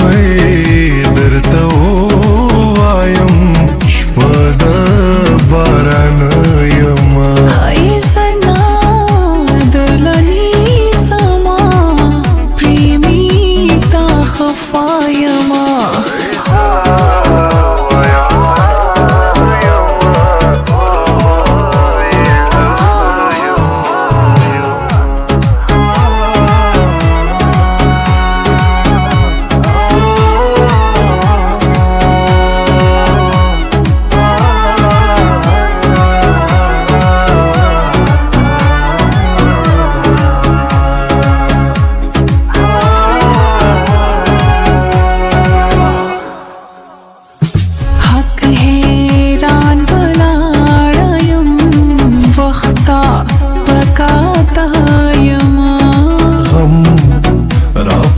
وي درته ووایم شپه د باران یما هاي سنا درلني سما پریمی تا خفایما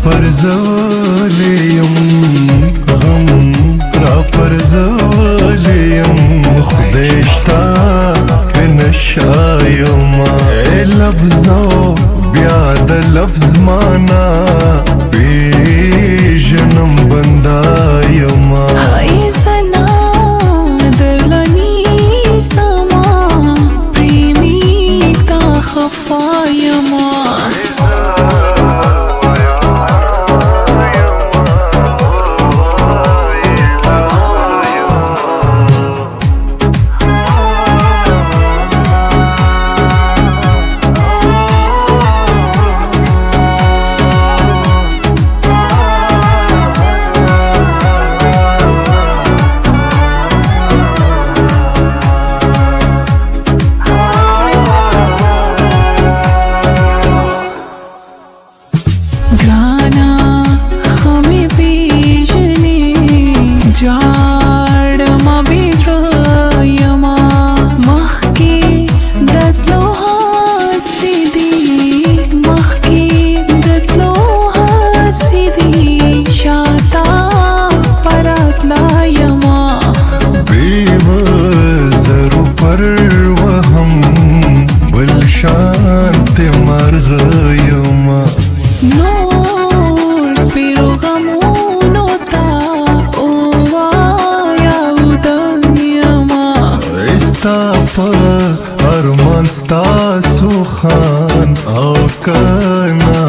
پرزولیم غم را پرزولیم خدایشتا که نشایم ای لفظو بیا د لفظ مانا پیژنم بندایم هاي سنا درلني سما پریمی تا خفایما گانا خمی پیجنی جار ما بیزرایما مخی دتلو حسیدی مخی دتلو حسیدی شاتا پرات لایما بیوزرو پر وهم بلشانت مرغیما نور سپیرو غمونو تا اوایا ودنیما استا په ارمان ستا سو خان او کنا